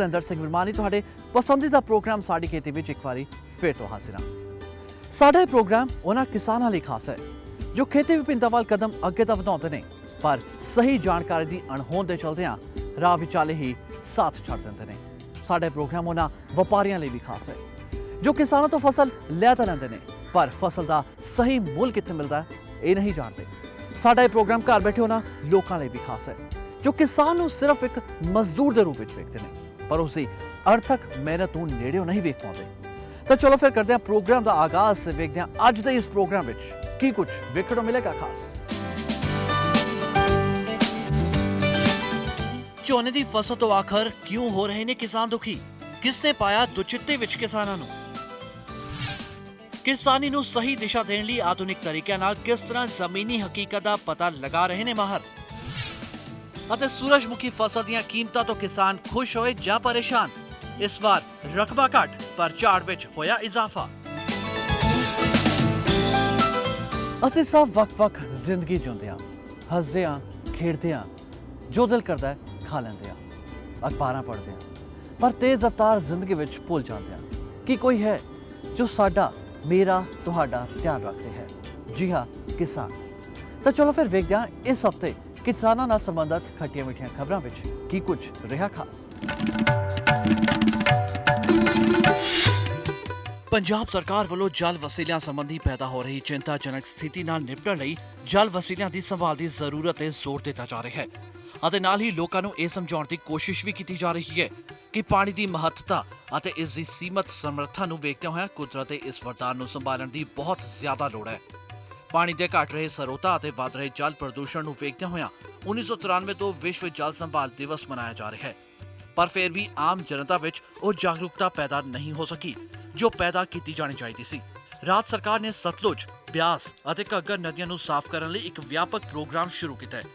जलंधर सिंह विरमानी तुहाडे पसंदीदा प्रोग्राम साडी खेती विच एक बारी फिर तो हाजिर हां। साडा प्रोग्राम उन्हां किसानां लई खास है जो खेती विभिन्नता वाल कदम अगे तां वधाउंदे ने पर सही जानकारी दी अणहोंद दे चलदिआं राह विचाले ही साथ छड्ड दिंदे ने। साडा प्रोग्राम उन्हां वपारियां लई भी खास है जो किसानां तो फसल लै तां लैंदे ने पर फसल दा सही मुल कित्थे मिलदा है ये नहीं जानते। साडा प्रोग्राम घर बैठे उन्हां लोकां लई भी खास है जो किसान नूं सिर्फ एक मजदूर दे रूप विच वेखदे ने पर उसकी अर्थक मेहनत नूं नेड़ियों नहीं वेख पाउंदे। तो चलो फिर करते हैं प्रोग्राम का आगाज, वेखते हैं अज दे इस प्रोग्राम विच की कुछ वेखण नूं मिलेगा खास। झोने की फसल तो आखिर क्यों हो रहे ने किसान दुखी, किसने पाया दुचित्ते विच किसानां नूं? किसानी नूं सही दिशा देण लई आधुनिक तरीके नाल किस तरह जमीनी हकीकत का पता लगा रहे ने माहर। ਅਤੇ सूरजमुखी फसल ਦੀਆਂ ਕੀਮਤਾਂ ਤੋਂ किसान खुश होए ਜਾਂ परेशान। इस बार रकबा घट पर झाड़ विच होया इजाफा। ਅਸੀਂ सब वक-वक जिंदगी जिउंदे हां, हसदे हां, खेडदे हां, जो दिल करदा है खा लैंदे हां, अखबारां पढ़दे हां पर तेज रफ्तार जिंदगी विच भुल जांदे हां कि कोई है जो साडा मेरा तुहाडा ध्यान रखदे है। जी हां, किसान। तो चलो फिर वेखदे हां इस हफ्ते किसानां नाल संबंधित खट्टियां मिठियां खबरां विच की कुछ रहा खास। पंजाब सरकार वालों जल वसीलियां संबंधी पैदा हो रही चिंताजनक स्थिति नाल निपटण लई जल वसीलियां दी संभाल दी जरूरत ते जोर दिता जा रहा है ਅਤੇ ਨਾਲ ਹੀ ਲੋਕਾਂ ਨੂੰ ਇਹ ਸਮਝਾਉਣ ਦੀ ਕੋਸ਼ਿਸ਼ ਵੀ ਕੀਤੀ ਜਾ ਰਹੀ ਹੈ ਕਿ ਪਾਣੀ ਦੀ ਮਹੱਤਤਾ ਅਤੇ ਇਸ ਦੀ ਸੀਮਤ ਸਮਰੱਥਾ ਨੂੰ ਵੇਖਦੇ ਹੋਏ ਕੁਦਰਤ ਦੇ ਇਸ ਵਰਦਾਨ ਨੂੰ ਸੰਭਾਲਣ ਦੀ ਬਹੁਤ ਜ਼ਿਆਦਾ ਲੋੜ ਹੈ। पानी के घट रहे सरोता और बढ़ रहे जल प्रदूषण को वेखते हुए 1993 तो विश्व जल संभाल दिवस मनाया जा रहा है पर फिर भी आम जनता विच वो जागरूकता पैदा नहीं हो सकी जो पैदा की जानी चाहिए सी। राज सरकार ने सतलुज, ब्यास और घग्गर नदियों को साफ करने लिए एक व्यापक प्रोग्राम शुरू किया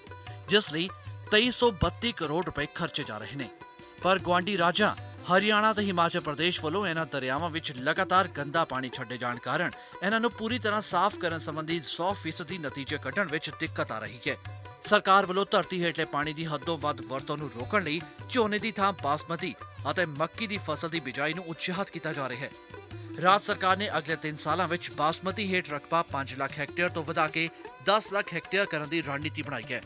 जिस लिए 2332 करोड़ रुपए खर्चे जा रहे हैं पर गुआढ़ी राज्यां हरियाणा ते हिमाचल प्रदेश वालों इन्हां दरियावां विच लगातार गंदा पानी छड्डे जाण कारण इन्हां नूं पूरी तरह साफ करन संबंधी 100% नतीजे कढण विच दिक्कत आ रही है। सरकार वालों धरती हेठले पानी की हदों वध वरतों नूं रोकण लई झोने की थां बासमती अते मक्की की फसल की बिजाई नूं उत्साहित किया जा रहा है। राज सरकार ने अगले 3 सालों में बासमती हेठ रकबा 5 लाख हैक्टेयर तो वधा के 10 लाख हैक्टेयर करने की रणनीति बनाई है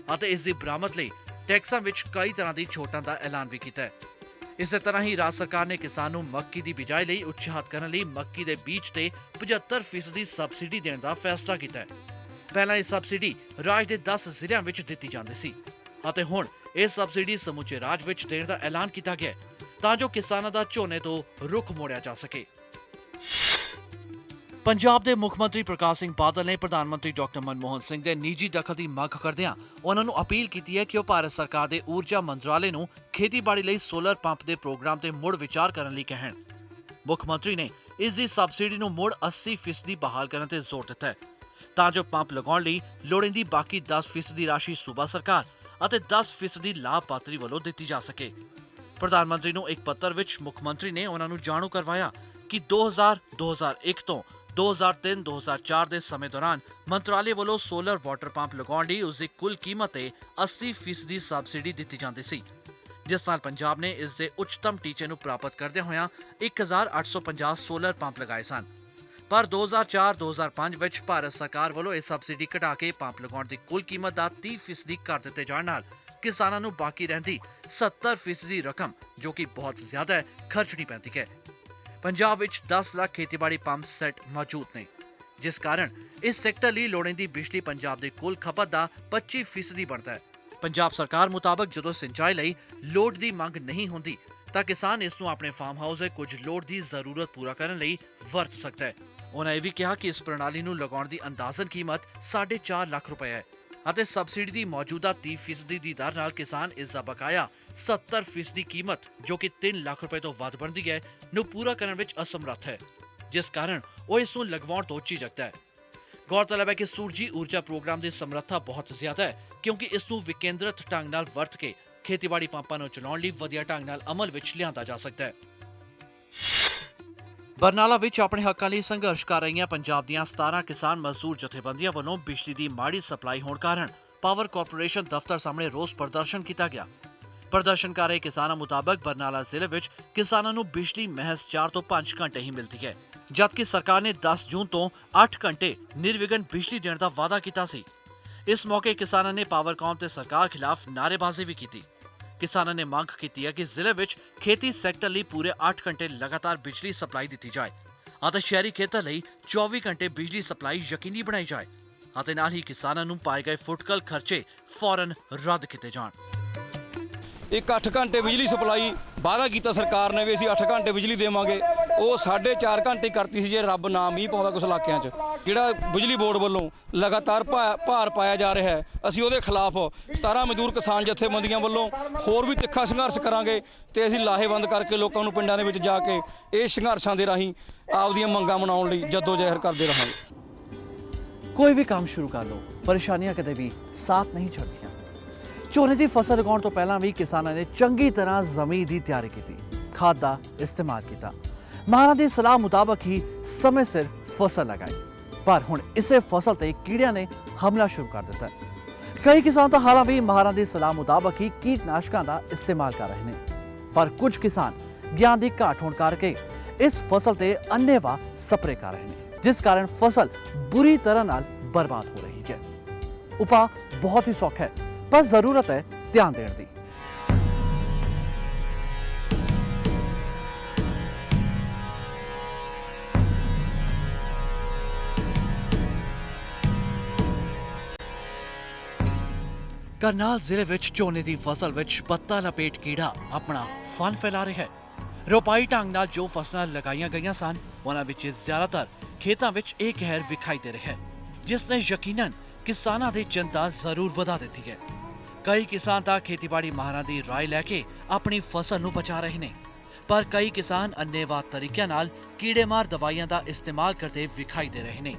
अते इस दी बरामद लई टैक्सां विच कई तरह की छूटां का ऐलान भी किया है। इस तरह ही राज सरकार ने किसानों मक्की की बिजाई लई उत्साहित करने लई मक्की के बीज ते 75% सबसिडी देने का फैसला किया है। पहला यह सबसिडी राज के 10 जिलों में दी जाती सी अते हुण यह सबसिडी समूचे राज विच देने का ऐलान किया गया तां जो किसानों का झोने तो रुख मोड़िया जा सके। पंजाब के मुख्यमंत्री प्रकाश सिंह बादल ने प्रधानमंत्री डॉक्टर मनमोहन सिंह के निजी दखल की मंग करदिआं उन्होंने अपील की है कि वह भारत सरकार के ऊर्जा मंत्रालय नूं खेतीबाड़ी लई सोलर पंप के प्रोग्राम ते मुड़ विचार करने लई कहण। मुख्यमंत्री ने इसकी सबसिडी नूं मुड़ 80% बहाल करने ते जोर दिता है तां जो पंप लगाउण लई लोड़ींदी बाकी 10% राशि सूबा सरकार अते 10% लाभपात्री वालों दित्ती जा सके। प्रधानमंत्री नूं एक पत्र विच मुख्यमंत्री ने उन्हां नूं जाणू करवाया कि 2000-2001 तो 2003-2004 के समय दौरान मंत्रालय वालों सोलर वाटर पंप लगाउण लई उसकी कुल कीमत 80% सबसिडी दी जाती सी जिस नाल पंजाब ने इस दे उच्चतम टीचे नूं प्राप्त करदे होया 1850 सोलर पंप लगाए सन पर 2004-2005 विच भारत सरकार वालों यह सबसिडी घटा के पंप लगाउण दी कुल कीमत का 30% कर दिते जाण नाल किसानां नूं बाकी रहिंदी 70% रकम जो कि बहुत ज्यादा है खर्चनी पैंदी है। पंजाब विच 10 लाख खेतीबाड़ी पंप सैट मौजूद ने जिस कारण इस सैक्टर लई लोड़ींदी बिजली पंजाब दी कुल खपत का 25% बनता है। पंजाब सरकार मुताबक जदों सिंचाई लई लोड़ दी मंग नहीं होंदी तां किसान इस नूं अपने फार्म हाउस दे कुछ लोड़ दी जरूरत पूरा करने लई वरत सकता है। उन्होंने यह भी कहा कि इस प्रणाली नूं लगाउण दी अंदाजन कीमत 4.5 लाख रुपए है अते सबसिडी दी मौजूदा 30% दी दर नाल किसान इस दा बकाया 70% कीमत जो कि 3 लाख रुपए तो वध बनती है नूं पूरा करने विच असमर्थ है जिस कारण वो इस नूं लगवाउण तो झिझकदा है। गौरतलब है कि सूरजी ऊर्जा प्रोग्राम की समर्था बहुत ज्यादा है क्योंकि इस नूं विकेंद्रित ढंग नाल वरत के खेतीबाड़ी पंपां नूं चलाउण लई वधिया ढंग नाल अमल विच लिआंदा जा सकदा है। बरनाला विच अपने हक्कां लई संघर्ष कर रहीआं पंजाब दीआं 17 किसान मजदूर जथेबंदियां वल्लों बिजली की माड़ी सप्लाई होण कारण पावर कारपोरेशन दफ्तर सामने रोस प्रदर्शन किया गया। ਪ੍ਰਦਰਸ਼ਨਕਾਰੀ ਕਿਸਾਨਾਂ ਮੁਤਾਬਕ ਬਰਨਾਲਾ ਜ਼ਿਲ੍ਹੇ ਵਿੱਚ ਕਿਸਾਨਾਂ ਨੂੰ ਬਿਜਲੀ ਮਹਿਜ਼ 4 ਤੋਂ 5 ਘੰਟੇ ਹੀ ਮਿਲਦੀ ਹੈ, ਜਦਕਿ ਸਰਕਾਰ ਨੇ 10 ਜੂਨ ਤੋਂ 8 ਘੰਟੇ ਨਿਰਵਿਘਨ ਬਿਜਲੀ ਦੇਣ ਦਾ ਵਾਅਦਾ ਕੀਤਾ ਸੀ। ਇਸ ਮੌਕੇ ਕਿਸਾਨਾਂ ਨੇ ਪਾਵਰਕਾਮ ਤੇ ਸਰਕਾਰ ਖਿਲਾਫ ਨਾਅਰੇਬਾਜ਼ੀ ਵੀ ਕੀਤੀ। ਕਿਸਾਨਾਂ ਨੇ ਮੰਗ ਕੀਤੀ ਹੈ ਕਿ ਜ਼ਿਲ੍ਹੇ ਵਿੱਚ ਖੇਤੀ ਸੈਕਟਰ ਲਈ ਪੂਰੇ 8 ਘੰਟੇ ਲਗਾਤਾਰ ਬਿਜਲੀ ਸਪਲਾਈ ਦਿੱਤੀ ਜਾਏ ਅਤੇ ਸ਼ਹਿਰੀ ਖੇਤਰ ਲਈ 24 ਘੰਟੇ ਬਿਜਲੀ ਸਪਲਾਈ ਯਕੀਨੀ ਬਣਾਈ ਜਾਏ ਅਤੇ ਨਾਲ ਹੀ ਕਿਸਾਨਾਂ ਨੂੰ ਪਾਏ ਗਏ ਫੁਟਕਲ ਖਰਚੇ ਫੌਰਨ ਰੱਦ ਕੀਤੇ ਜਾਣ। एक 8 घंटे बिजली सप्लाई वादा किया सरकार ने भी असीं 8 घंटे बिजली देवांगे, वो 4.5 घंटे करती सी जे रब ना मीह पाउंदा कुछ इलाकिਆਂ 'ਚ। ਜਿਹੜਾ बिजली बोर्ड ਵੱਲੋਂ लगातार ਭਾਰ ਪਾਇਆ ਜਾ ਰਿਹਾ ਹੈ, ਅਸੀਂ ਉਹਦੇ ਖਿਲਾਫ 17 ਮਜ਼ਦੂਰ ਕਿਸਾਨ ਜਥੇਬੰਦੀਆਂ ਵੱਲੋਂ ਹੋਰ ਵੀ ਤਿੱਖਾ ਸੰਘਰਸ਼ ਕਰਾਂਗੇ ਤੇ ਅਸੀਂ ਲਾਹੇਵੰਦ ਕਰਕੇ ਲੋਕਾਂ ਨੂੰ ਪਿੰਡਾਂ ਦੇ ਵਿੱਚ ਜਾ ਕੇ ਇਹ ਸੰਘਰਸ਼ਾਂ ਦੇ ਰਾਹੀਂ ਆਪਦੀਆਂ ਮੰਗਾਂ ਮਨਾਉਣ ਲਈ ਜੱਦੋ-ਜਹਿਦ ਕਰਦੇ ਰਹਾਂਗੇ। ਕੋਈ ਵੀ ਕੰਮ ਸ਼ੁਰੂ ਕਰ ਲਓ, ਪਰੇਸ਼ਾਨੀਆਂ ਕਦੇ ਵੀ ਸਾਥ ਨਹੀਂ ਛੱਡਦੀਆਂ। ਝੋਨੇ ਦੀ ਫਸਲ ਉਗਾਉਣ ਤੋਂ ਪਹਿਲਾਂ ਵੀ ਕਿਸਾਨਾਂ ਨੇ ਚੰਗੀ ਤਰ੍ਹਾਂ ਜ਼ਮੀਨ ਦੀ ਤਿਆਰੀ ਕੀਤੀ, ਖਾਦ ਦਾ ਇਸਤੇਮਾਲ ਕੀਤਾ, ਮਾਹਰਾਂ ਦੀ ਸਲਾਹ ਮੁਤਾਬਕ ਹੀ ਸਮੇਂ ਸਿਰ ਫਸਲ ਲਗਾਈ। ਪਰ ਹੁਣ ਇਸੇ ਫਸਲ ਤੇ ਕੀੜਿਆਂ ਨੇ ਹਮਲਾ ਸ਼ੁਰੂ ਕਰ ਦਿੱਤਾ ਹੈ। ਕਈ ਕਿਸਾਨ ਤਾਂ ਹਾਲਾਂ ਵੀ ਮਾਹਰਾਂ ਦੀ ਸਲਾਹ ਮੁਤਾਬਕ ਹੀ ਕੀਟਨਾਸ਼ਕਾਂ ਦਾ ਇਸਤੇਮਾਲ ਕਰ ਰਹੇ ਨੇ, ਪਰ ਕੁਝ ਕਿਸਾਨ ਗਿਆਨ ਦੀ ਘਾਟ ਹੋਣ ਕਰਕੇ ਇਸ ਫਸਲ ਤੇ ਅੰਨ੍ਹੇਵਾਹ ਸਪਰੇ ਕਰ ਰਹੇ ਨੇ, ਜਿਸ ਕਾਰਨ ਫਸਲ ਬੁਰੀ ਤਰ੍ਹਾਂ ਨਾਲ ਬਰਬਾਦ ਹੋ ਰਹੀ ਹੈ। ਉਪਾਅ ਬਹੁਤ ਹੀ ਸੌਖਾ ਹੈ, पर जरूरत है ध्यान देने की। करनाल जिले विच झोने की फसल विच पत्ता लपेट कीड़ा अपना फन फैला रहा है। रोपाई ढंग नाल जो फसलां लगाईਆਂ गईਆਂ सन, उन्हां विच ज्यादातर खेतां विच ਇਹ कहर विखाई दे रहा है, जिसने यकीनन किसानां दी चिंता जरूर वधा दी है। कई किसान ਤਾਂ ਖੇਤੀਬਾੜੀ ਮਾਹਰਾਂ ਦੀ ਰਾਏ ਲੈ ਕੇ ਆਪਣੀ ਫਸਲ ਨੂੰ ਬਚਾ ਰਹੇ ਨੇ, ਪਰ ਕਈ ਕਿਸਾਨ ਅੰਨ੍ਹੇਵਾਹ ਤਰੀਕਿਆਂ ਨਾਲ ਕੀੜੇਮਾਰ ਦਵਾਈਆਂ ਦਾ ਇਸਤੇਮਾਲ ਕਰਦੇ ਵਿਖਾਈ ਦੇ ਰਹੇ ਨੇ,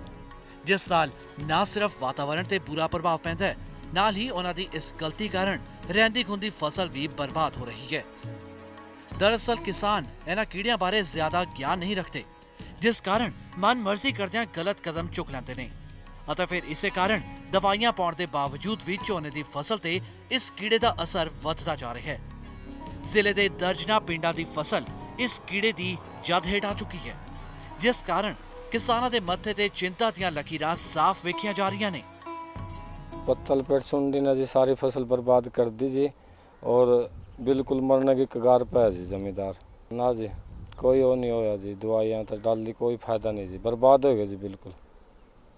ਜਿਸ ਨਾਲ ਨਾ ਸਿਰਫ ਵਾਤਾਵਰਣ ਤੇ ਬੁਰਾ ਪ੍ਰਭਾਵ ਪੈਂਦਾ ਹੈ, ਨਾਲ ਹੀ ਉਹਨਾਂ ਦੀ ਇਸ ਗਲਤੀ ਕਾਰਨ ਰਹਿੰਦੀ ਖੁੰਦੀ ਫਸਲ ਵੀ ਬਰਬਾਦ ਹੋ ਰਹੀ ਹੈ। ਦਰਅਸਲ ਕਿਸਾਨ ਇਹਨਾਂ ਕੀੜਿਆਂ ਬਾਰੇ ਜ਼ਿਆਦਾ ਗਿਆਨ ਨਹੀਂ ਰੱਖਦੇ, ਜਿਸ ਕਾਰਨ ਮਨ ਮਰਜ਼ੀ ਕਰਦਿਆਂ ਗਲਤ ਕਦਮ ਚੁੱਕ ਲੈਂਦੇ ਨੇ ਅਤੇ ਫਿਰ ਇਸੇ ਕਾਰਨ ਦਵਾਈਆਂ ਪਾਉਣ ਦੇ ਬਾਵਜੂਦ ਵੀ ਝੋਨੇ ਦੀ ਫਸਲ ਤੇ ਇਸ ਕੀੜੇ ਦਾ ਅਸਰ ਵੱਧਦਾ ਜਾ ਰਿਹਾ ਹੈ। ਜ਼ਿਲ੍ਹੇ ਦੇ ਦਰਜਨਾਂ ਪਿੰਡਾਂ ਦੀ ਫਸਲ ਇਸ ਕੀੜੇ ਦੀ ਜਦ ਹੇਠ ਆ ਚੁੱਕੀ ਹੈ, ਜਿਸ ਕਾਰਨ ਕਿਸਾਨਾਂ ਦੇ ਮੱਥੇ ਤੇ ਚਿੰਤਾ ਦੀਆਂ ਲਕੀਰਾਂ ਸਾਫ਼ ਵੇਖੀਆਂ ਜਾ ਰਹੀਆਂ ਨੇ। पत्तल पेट सुंडी ने जी सारी फसल बर्बाद कर दी जी, और बिल्कुल मरने की कगार पे है जी जमींदार। ना जी कोई वो नहीं होया जी, दवाइयाँ तो डाल दी, कोई फायदा नहीं जी, बर्बाद हो गया जी बिल्कुल।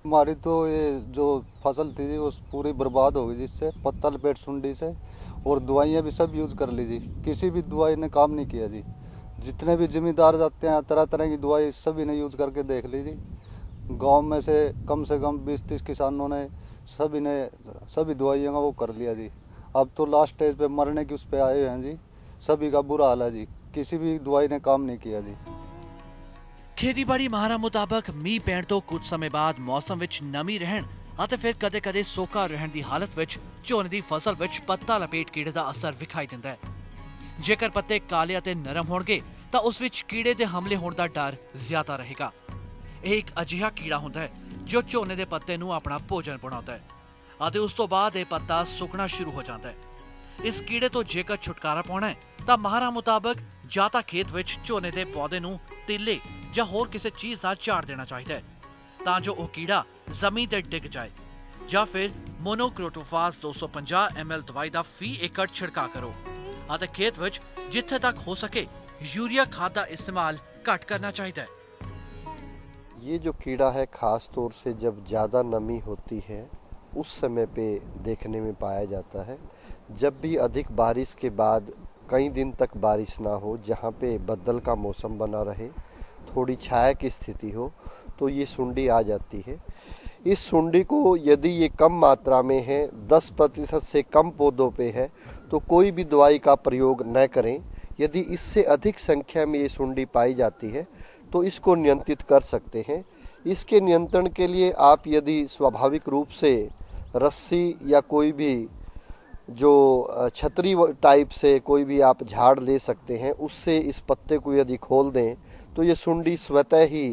हमारी तो ये जो फसल थी वो पूरी बर्बाद हो गई जिससे पत्तल पेट सुंडी से, और दवाइयाँ भी सब यूज़ कर ली जी, किसी भी दवाई ने काम नहीं किया जी। जितने भी ज़मींदार जाते हैं तरह तरह की दवाई सभी ने यूज़ करके देख ली जी। गांव में से कम 20-30 किसानों ने सभी दवाइयों का वो कर लिया जी। अब तो लास्ट स्टेज पे मरने की उस पे आए हैं जी, सभी का बुरा हाल है जी, किसी भी दवाई ने काम नहीं किया जी। ਖੇਤੀਬਾੜੀ ਮਾਹਰਾਂ ਮੁਤਾਬਕ ਮੀਂਹ ਪੈਣ ਤੋਂ ਕੁਝ ਸਮੇਂ ਬਾਅਦ ਮੌਸਮ ਵਿੱਚ ਨਮੀ ਰਹਿਣ ਅਤੇ ਫਿਰ ਕਦੇ-ਕਦੇ ਸੋਕਾ ਰਹਿਣ ਦੀ ਹਾਲਤ ਵਿੱਚ ਝੋਨੇ ਦੀ ਫਸਲ ਵਿੱਚ ਪੱਤਾ ਲਪੇਟ ਕੀੜੇ ਦਾ ਅਸਰ ਵਿਖਾਈ ਦਿੰਦਾ ਹੈ। ਜੇਕਰ ਪੱਤੇ ਕਾਲੇ ਅਤੇ ਨਰਮ ਹੋਣਗੇ ਤਾਂ ਉਸ ਵਿੱਚ ਕੀੜੇ ਦੇ ਹਮਲੇ ਹੋਣ ਦਾ ਡਰ ਜ਼ਿਆਦਾ ਰਹੇਗਾ। ਇਹ ਇੱਕ ਅਜਿਹਾ ਕੀੜਾ ਹੁੰਦਾ ਹੈ ਜੋ ਝੋਨੇ ਦੇ ਪੱਤੇ ਨੂੰ ਆਪਣਾ ਭੋਜਨ ਬਣਾਉਂਦਾ ਹੈ ਅਤੇ ਉਸ ਤੋਂ ਬਾਅਦ ਇਹ ਪੱਤਾ ਸੁੱਕਣਾ ਸ਼ੁਰੂ ਹੋ ਜਾਂਦਾ ਹੈ। ਇਸ ਕੀੜੇ ਤੋਂ ਜੇਕਰ ਛੁਟਕਾਰਾ ਪਾਉਣਾ ਹੈ ਤਾਂ ਮਾਹਰਾਂ ਮੁਤਾਬਕ ਜਾਂ ਤਾਂ ਖੇਤ ਵਿੱਚ ਝੋਨੇ ਦੇ ਪੌਦੇ ਨੂੰ ਤੀਲੇ ਜਾਂ ਹੋਰ ਕਿਸੇ ਚੀਜ਼ ਨਾਲ ਝਾੜ ਦੇਣਾ ਚਾਹੀਦਾ ਹੈ ਤਾਂ ਜੋ ਉਹ ਕੀੜਾ ਜ਼ਮੀਨ ਤੇ ਡਿੱਗ ਜਾਏ, ਜਾਂ ਫਿਰ ਮੋਨੋਕ੍ਰੋਟੋਫਾਸ 250 ml ਦਵਾਈ ਦਾ ਫੀ ਏਕੜ ਛਿੜਕਾਅ ਕਰੋ ਅਤੇ ਖੇਤ ਵਿੱਚ ਜਿੱਥੇ ਤੱਕ ਹੋ ਸਕੇ यूरिया खाद का इस्तेमाल घट करना चाहिए। ये जो कीड़ा है ख़ास तौर से जब ज़्यादा नमी होती है उस समय पे देखने में पाया जाता है। जब भी अधिक बारिश के बाद कई दिन तक बारिश ना हो, जहाँ पे बदल का मौसम बना रहे, थोड़ी छाया की स्थिति हो, तो ये सुंडी आ जाती है। इस सुंडी को यदि ये कम मात्रा में है, 10% से कम पौधों पे है, तो कोई भी दवाई का प्रयोग न करें। यदि इससे अधिक संख्या में ये सुंडी पाई जाती है तो इसको नियंत्रित कर सकते हैं। इसके नियंत्रण के लिए आप यदि स्वाभाविक रूप से रस्सी या कोई भी जो छतरी टाइप से कोई भी आप झाड़ ले सकते हैं, उससे इस पत्ते को यदि खोल दें तो ये सुंडी स्वतः ही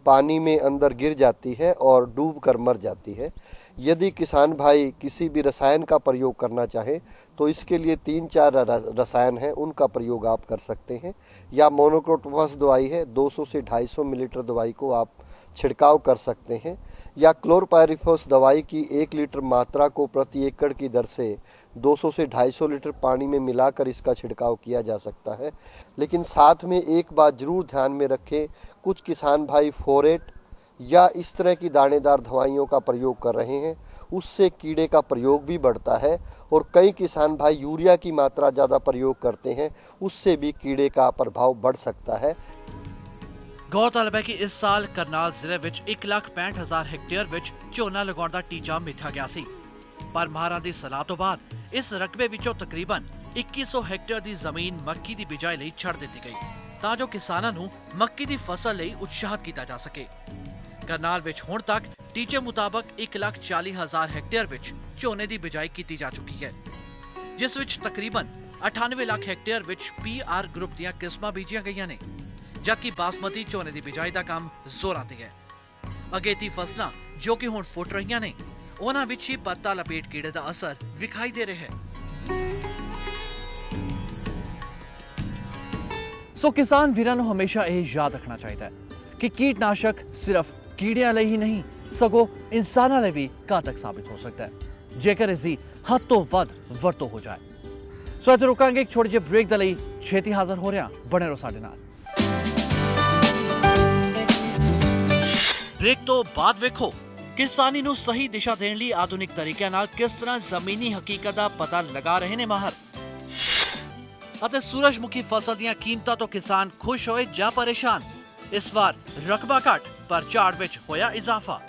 पानी में अंदर गिर जाती है और डूब कर मर जाती है। यदि किसान भाई किसी भी रसायन का प्रयोग करना चाहे तो इसके लिए 3-4 रसायन हैं, उनका प्रयोग आप कर सकते हैं। या मोनोक्रोटोफास दवाई है, 200 से 250 मिलीलीटर दवाई को आप छिड़काव कर सकते हैं। या क्लोरपायरिफॉस दवाई की 1 लीटर मात्रा को प्रति एकड़ की दर से 200 से 250 लीटर पानी में मिलाकर इसका छिड़काव किया जा सकता है। लेकिन साथ में एक बात जरूर ध्यान में रखें, कुछ किसान भाई फोरेट या इस तरह की दानेदार दवाइयों का प्रयोग कर रहे हैं, उससे कीड़े का प्रयोग भी बढ़ता है। और कई किसान भाई यूरिया की मात्रा ज़्यादा प्रयोग करते हैं, उससे भी कीड़े का प्रभाव बढ़ सकता है। गौरतलब है कि इस साल करनाल ਜ਼ਿਲ੍ਹੇ ਵਿੱਚ 1,65,000 ਹੈਕਟੇਅਰ ਵਿੱਚ ਝੋਨਾ ਲਗਾਉਣ ਦਾ ਟੀਚਾ ਮਿੱਥਿਆ ਗਿਆ ਸੀ, ਪਰ ਮਾਹਰਾਂ ਦੀ ਸਲਾਹ ਤੋਂ ਬਾਅਦ ਇਸ ਰਕਬੇ ਵਿੱਚੋਂ ਤਕਰੀਬਨ 2100 ਹੈਕਟੇਅਰ ਦੀ ਜ਼ਮੀਨ ਮੱਕੀ ਦੀ ਬਿਜਾਈ ਲਈ ਛੱਡ ਦਿੱਤੀ ਗਈ ਤਾਂ ਜੋ ਕਿਸਾਨਾਂ ਨੂੰ ਮੱਕੀ ਦੀ ਫਸਲ ਲਈ ਉਤਸ਼ਾਹਿਤ ਕੀਤਾ ਜਾ ਸਕੇ। ਕਰਨਾਲ ਵਿੱਚ ਹੁਣ ਤੱਕ ਟੀਚੇ ਮੁਤਾਬਕ 1,40,000 ਹੈਕਟੇਅਰ ਵਿੱਚ ਝੋਨੇ ਦੀ ਬਿਜਾਈ ਕੀਤੀ ਜਾ ਚੁੱਕੀ ਹੈ, ਜਿਸ ਵਿੱਚ ਤਕਰੀਬਨ 98 ਲੱਖ ਹੈਕਟੇਅਰ ਵਿੱਚ PR ਗਰੁੱਪ ਦੀਆਂ ਕਿਸਮਾਂ ਬੀਜੀਆਂ ਗਈਆਂ ਨੇ, जबकि बासमती ਝੋਨੇ ਦੀ ਬਿਜਾਈ ਦਾ ਕੰਮ ਜ਼ੋਰਾਂ ਤੇ ਹੈ। ਅਗੇਤੀ ਫਸਲਾਂ ਜੋ ਕਿ ਹੁਣ ਫੁੱਟ ਰਹੀਆਂ ਨੇ, ਉਹਨਾਂ ਵਿੱਚ ਹੀ ਪੱਤਾ ਲਪੇਟ ਕੀੜੇ ਦਾ ਅਸਰ ਵਿਖਾਈ ਦੇ ਰਿਹਾ ਹੈ। ਸੋ ਕਿਸਾਨ ਵੀਰਾਂ ਨੂੰ ਹਮੇਸ਼ਾ ਇਹ ਯਾਦ ਰੱਖਣਾ ਚਾਹੀਦਾ ਹੈ ਕਿ ਕੀਟਨਾਸ਼ਕ ਸਿਰਫ ਕੀੜਿਆਂ ਲਈ ਹੀ ਨਹੀਂ ਸਗੋਂ ਇਨਸਾਨਾਂ ਲਈ ਵੀ ਘਾਤਕ ਸਾਬਿਤ ਹੋ ਸਕਦਾ ਹੈ ਜੇਕਰ ਇਸ ਦੀ ਹੱਦ ਤੋਂ ਵੱਧ ਵਰਤੋਂ ਹੋ ਜਾਏ। ਸੋ ਅੱਜ ਰੁਕਾਂਗੇ ਇੱਕ ਛੋਟੇ ਜਿਹੇ ਬ੍ਰੇਕ ਦੇ ਲਈ, ਛੇਤੀ ਹਾਜ਼ਰ ਹੋ ਰਿਹਾ, ਬਣੇ ਰਹੋ ਸਾਡੇ ਨਾਲ। ब्रेक तो बाद वेखो किसानी ਨੂੰ ਸਹੀ ਦਿਸ਼ਾ ਦੇਣ ਲਈ ਆਧੁਨਿਕ ਤਰੀਕਿਆਂ ਨਾਲ ਕਿਸ ਤਰ੍ਹਾਂ ਜ਼ਮੀਨੀ ਹਕੀਕਤ ਦਾ ਪਤਾ ਲਗਾ ਰਹੇ ਨੇ ਮਾਹਰ, ਅਤੇ ਸੂਰਜਮੁਖੀ ਫਸਲ ਦੀਆਂ ਕੀਮਤਾਂ ਤੋਂ ਕਿਸਾਨ ਖੁਸ਼ ਹੋਏ ਜਾਂ ਪਰੇਸ਼ਾਨ। ਇਸ ਵਾਰ ਰਕਬਾ ਘੱਟ ਪਰ ਝਾੜ ਵਿੱਚ ਹੋਇਆ ਇਜ਼ਾਫਾ।